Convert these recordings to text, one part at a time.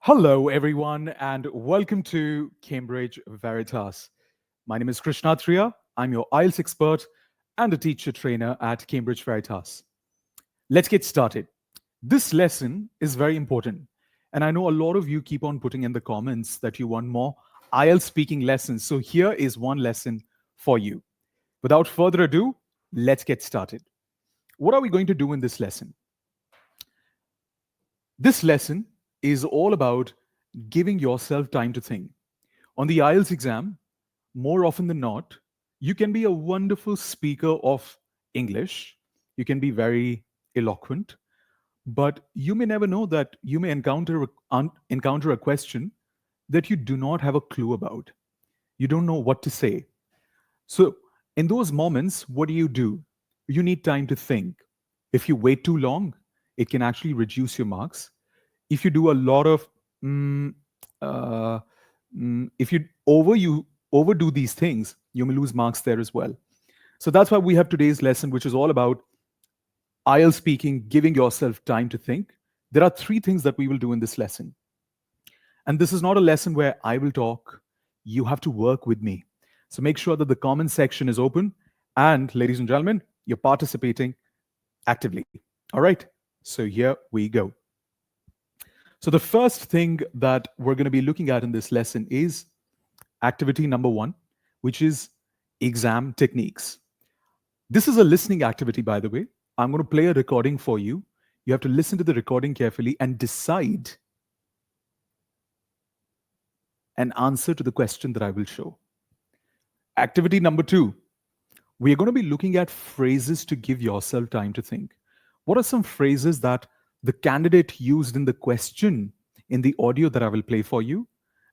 Hello, everyone, and welcome to Cambridge Veritas. My name is Krishnatria. I'm your IELTS expert and a teacher trainer at Cambridge Veritas. Let's get started. This lesson is very important, and I know a lot of you keep on putting in the comments that you want more IELTS speaking lessons. So here is one lesson for you. Without further ado, let's get started. What are we going to do in this lesson? This lesson is all about giving yourself time to think. On the IELTS exam, more often than not, you can be a wonderful speaker of English. You can be very eloquent, but you may never know that you may encounter a question that you do not have a clue about. You don't know what to say. So, in those moments, what do? You need time to think. If you wait too long, it can actually reduce your marks. If you do a lot of uh, if you overdo these things, you may lose marks there as well. So that's why we have today's lesson, which is all about IELTS speaking, giving yourself time to think. There are three things that we will do in this lesson. And this is not a lesson where I will talk. You have to work with me. So make sure that the comment section is open. And ladies and gentlemen, you're participating actively. All right. So here we go. So the first thing that we're going to be looking at in this lesson is activity number 1, which is exam techniques. This is a listening activity, by the way. I'm going to play a recording for you. You have to listen to the recording carefully and decide an answer to the question that I will show. Activity number 2, we are going to be looking at phrases to give yourself time to think. What are some phrases that the candidate used in the question in the audio that I will play for you?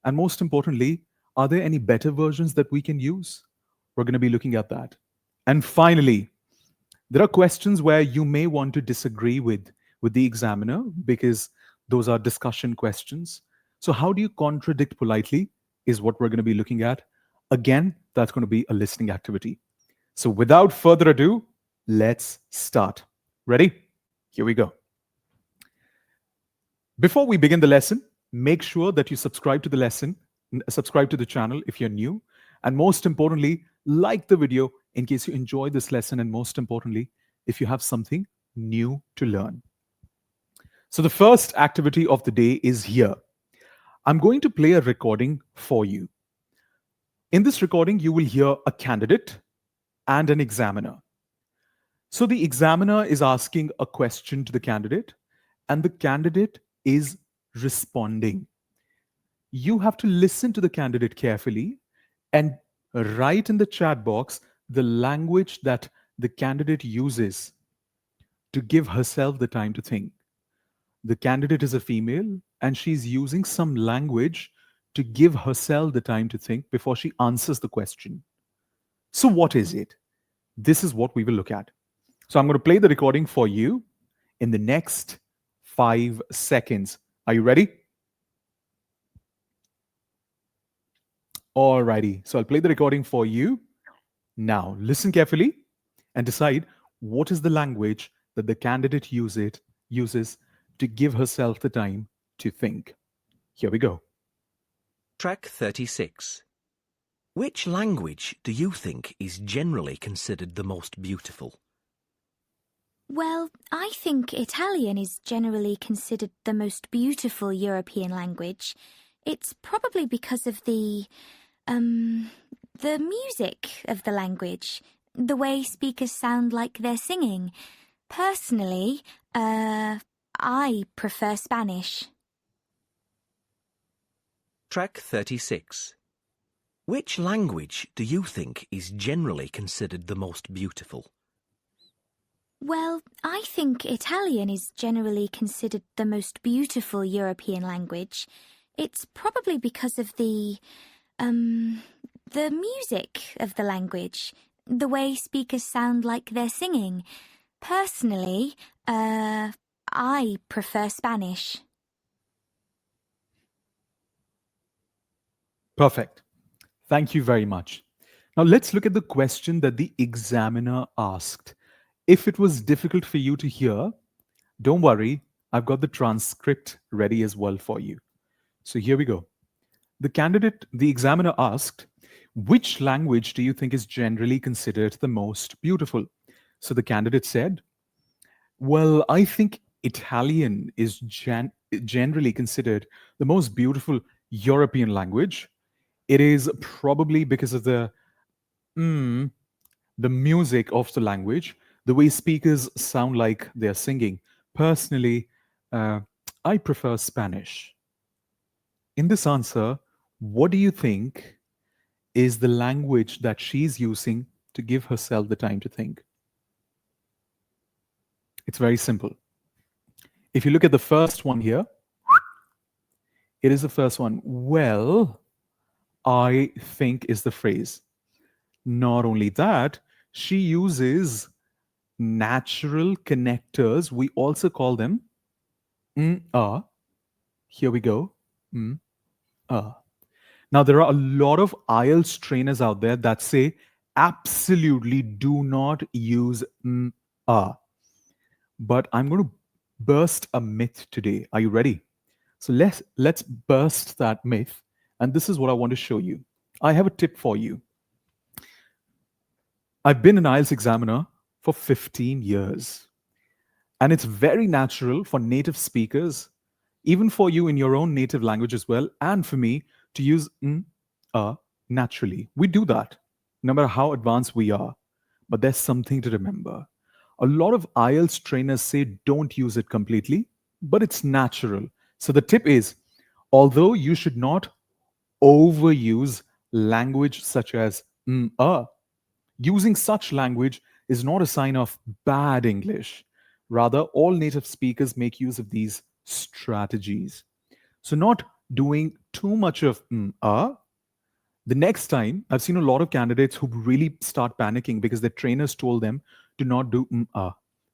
And most importantly, are there any better versions that we can use? We're going to be looking at that. And finally, there are questions where you may want to disagree with the examiner because those are discussion questions. So how do you contradict politely is what we're going to be looking at. Again, that's going to be a listening activity. So without further ado, let's start. Ready? Here we go. Before we begin the lesson, make sure that you subscribe to the lesson, subscribe to the channel if you're new, and most importantly, like the video in case you enjoy this lesson, and most importantly, if you have something new to learn. So the first activity of the day is here. I'm going to play a recording for you. In this recording, you will hear a candidate and an examiner. So the examiner is asking a question to the candidate, and the candidate is responding. You have to listen to the candidate carefully and write in the chat box the language that the candidate uses to give herself the time to think. The candidate is a female and she's using some language to give herself the time to think before she answers the question. So what is it? This is what we will look at. So I'm going to play the recording for you in the next 5 seconds. Are you ready? Alrighty. So I'll play the recording for you. Now, listen carefully and decide what is the language that the candidate uses to give herself the time to think. Here we go. Track 36. Which language do you think is generally considered the most beautiful? Well, I think Italian is generally considered the most beautiful European language. It's probably because of the music of the language, the way speakers sound like they're singing. Personally, I prefer Spanish. Track 36. Which language do you think is generally considered the most beautiful? Well, I think Italian is generally considered the most beautiful European language. It's probably because of the music of the language, the way speakers sound like they're singing. Personally, I prefer Spanish. Perfect. Thank you very much. Now let's look at the question that the examiner asked. If it was difficult for you to hear, don't worry, I've got the transcript ready as well for you. So here we go. The examiner asked, which language do you think is generally considered the most beautiful? So the candidate said, well, I think Italian is generally considered the most beautiful European language. It is probably because of mm, the music of the language, the way speakers sound like they're singing. Personally, uh, I prefer Spanish. In this answer, what do you think is the language that she's using to give herself the time to think? It's very simple. If you look at the first one here, it is the first one. Well, I think is the phrase. Not only that, she uses natural connectors. We also call them ah. Here we go. Ah. Now, there are a lot of IELTS trainers out there that say absolutely do not use ah. But I'm going to burst a myth today. Are you ready? So let's burst that myth. And this is what I want to show you. I have a tip for you. I've been an IELTS examiner for 15 years. And it's very natural for native speakers, even for you in your own native language as well, and for me to use naturally. We do that, no matter how advanced we are. But there's something to remember. A lot of IELTS trainers say don't use it completely, but it's natural. So the tip is, although you should not overuse language such as using such language is not a sign of bad English. Rather, all native speakers make use of these strategies. So, not doing too much of the next time, I've seen a lot of candidates who really start panicking because their trainers told them to not do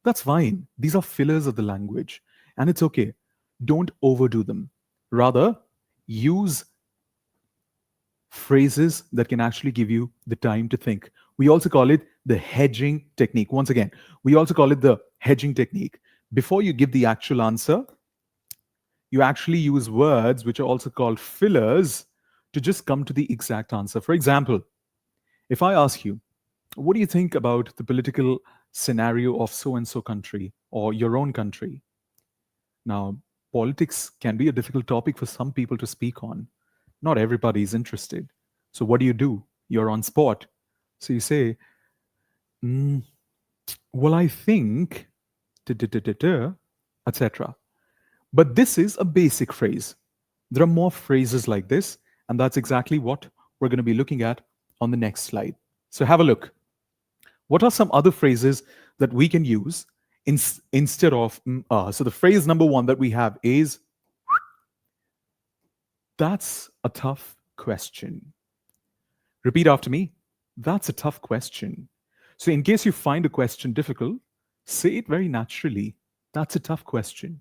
That's fine. These are fillers of the language, and it's okay. Don't overdo them. Rather, use phrases that can actually give you the time to think. We also call it the hedging technique. Once again, we also call it the hedging technique. Before you give the actual answer, you actually use words which are also called fillers to just come to the exact answer. For example, if I ask you, what do you think about the political scenario of so and so country or your own country? Now, politics can be a difficult topic for some people to speak on. Not everybody is interested. So, what do? You're on spot. So, you say, mm, well, I think, etc. But this is a basic phrase. There are more phrases like this, and that's exactly what we're going to be looking at on the next slide. So, have a look. What are some other phrases that we can use instead of So, the phrase number one that we have is, that's a tough question. Repeat after me. That's a tough question. So, in case you find a question difficult, say it very naturally. That's a tough question.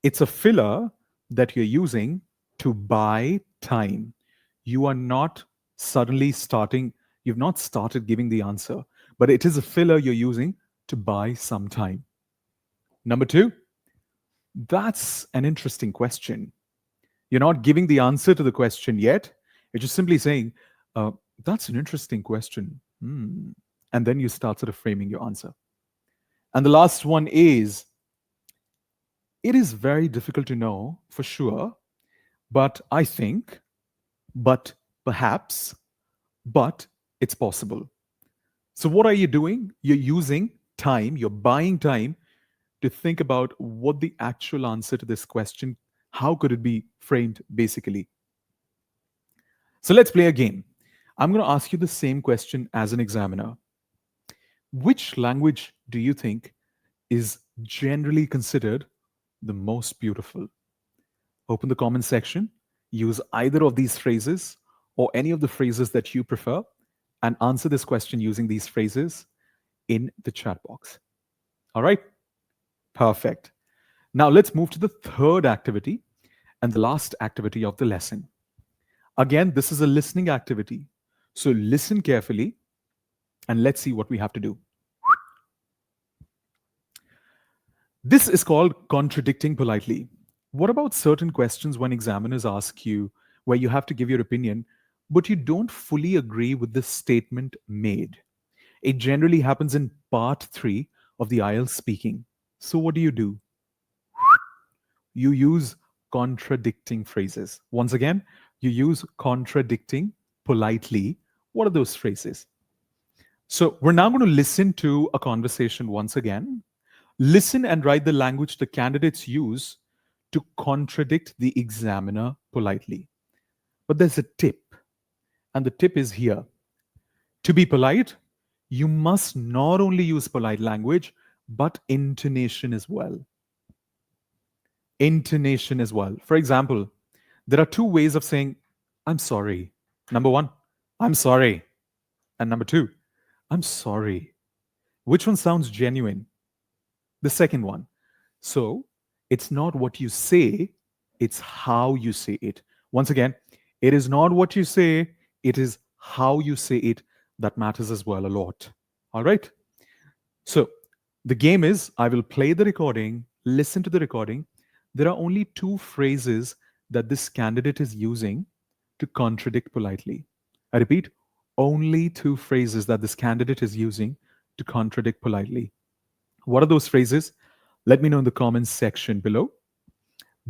It's a filler that you're using to buy time. You are not suddenly starting, you've not started giving the answer, but it is a filler you're using to buy some time. Number two, that's an interesting question. You're not giving the answer to the question yet. You're just simply saying, that's an interesting question. And then you start sort of framing your answer. And the last one is, it is very difficult to know for sure, but I think, but perhaps, but it's possible. So, what are you doing? You're using time, you're buying time to think about what the actual answer to this question, how could it be framed basically. So let's play a game. I'm going to ask you the same question as an examiner. Which language do you think is generally considered the most beautiful? Open the comment section, use either of these phrases or any of the phrases that you prefer, and answer this question using these phrases in the chat box. All right? Perfect. Now let's move to the third activity and the last activity of the lesson. Again, this is a listening activity. So listen carefully and let's see what we have to do. This is called contradicting politely. What about certain questions when examiners ask you where you have to give your opinion, but you don't fully agree with the statement made? It generally happens in part three of the IELTS speaking. So, what do? You use contradicting phrases. Once again, you use contradicting politely. What are those phrases? So, we're now going to listen to a conversation once again. Listen and write the language the candidates use to contradict the examiner politely. But there's a tip, and the tip is here. To be polite, you must not only use polite language, but intonation as well. Intonation as well. For example, there are two ways of saying, I'm sorry. Number one, I'm sorry. And number two, I'm sorry. Which one sounds genuine? The second one. So it's not what you say, it's how you say it. Once again, it is not what you say, it is how you say it that matters as well a lot. All right. So the game is I will play the recording, listen to the recording. There are only two phrases that this candidate is using to contradict politely. I repeat, only two phrases that this candidate is using to contradict politely. What are those phrases? Let me know in the comments section below.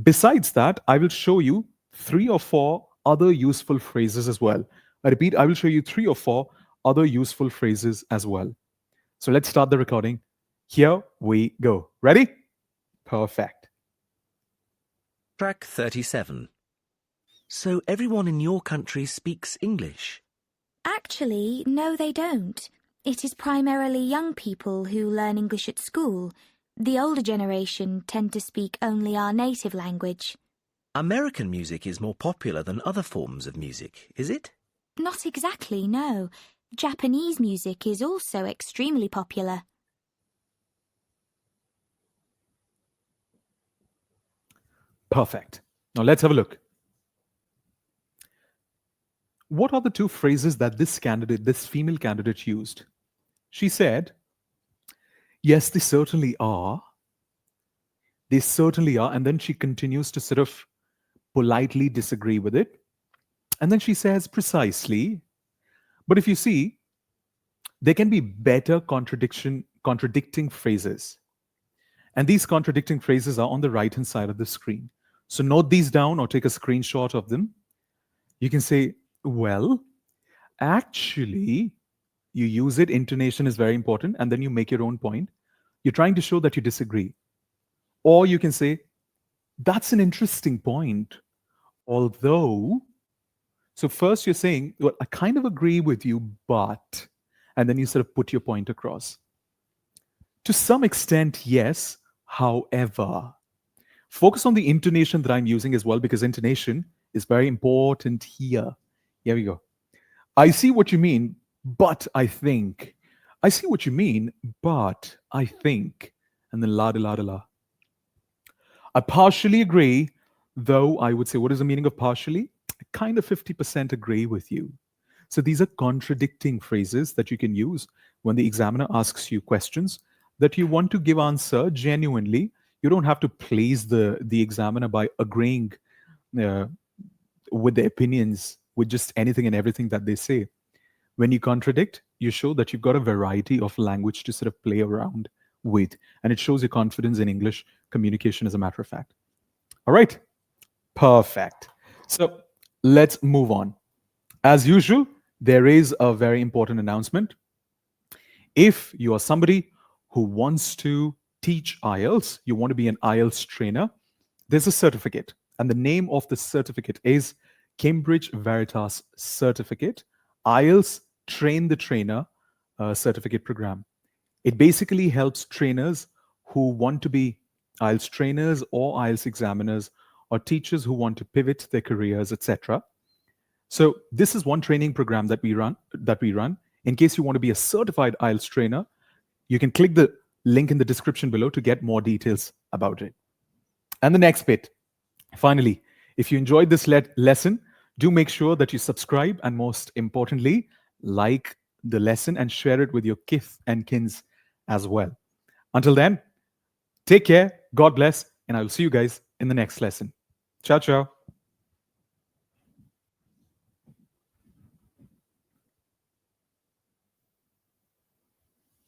Besides that, I will show you three or four other useful phrases as well. I repeat, I will show you three or four other useful phrases as well. So let's start the recording. Here we go. Ready? Perfect. Track 37. So everyone in your country speaks English? Actually, no, they don't. It is primarily young people who learn English at school. The older generation tend to speak only our native language. American music is more popular than other forms of music, is it? Not exactly, no. Japanese music is also extremely popular. Perfect. Now let's have a look. What are the two phrases that this female candidate used? She said, yes, they certainly are. They certainly are. And then she continues to sort of politely disagree with it. And then she says, precisely. But if you see, there can be better contradicting phrases. And these contradicting phrases are on the right hand side of the screen. So note these down or take a screenshot of them. You can say, well, actually, you use it. Intonation is very important. And then you make your own point. You're trying to show that you disagree. Or you can say, that's an interesting point. Although, so first you're saying, well, I kind of agree with you, but, and then you sort of put your point across. To some extent, yes. However, focus on the intonation that I'm using as well, because intonation is very important here. Here we go. I see what you mean, but I think. I see what you mean, but I think. And then la da la da la. I partially agree, though I would say, what is the meaning of partially? I kind of 50% agree with you. So these are contradicting phrases that you can use when the examiner asks you questions that you want to give answer genuinely. You don't have to please the examiner by agreeing uh, with their opinions, with just anything and everything that they say. When you contradict, you show that you've got a variety of language to sort of play around with, and it shows your confidence in English communication, as a matter of fact. All right, perfect. So let's move on. As usual, there is a very important announcement. If you are somebody who wants to teach IELTS, you want to be an IELTS trainer, there's a certificate. And the name of the certificate is Cambridge Veritas Certificate, IELTS Train the Trainer certificate program. It basically helps trainers who want to be IELTS trainers or IELTS examiners or teachers who want to pivot their careers, etc. So this is one training program that we run. In case you want to be a certified IELTS trainer, you can click the link in the description below to get more details about it. And the next bit, finally, if you enjoyed this lesson, do make sure that you subscribe and, most importantly, like the lesson and share it with your kith and kins as well. Until then, take care, God bless, and I will see you guys in the next lesson. Ciao, ciao.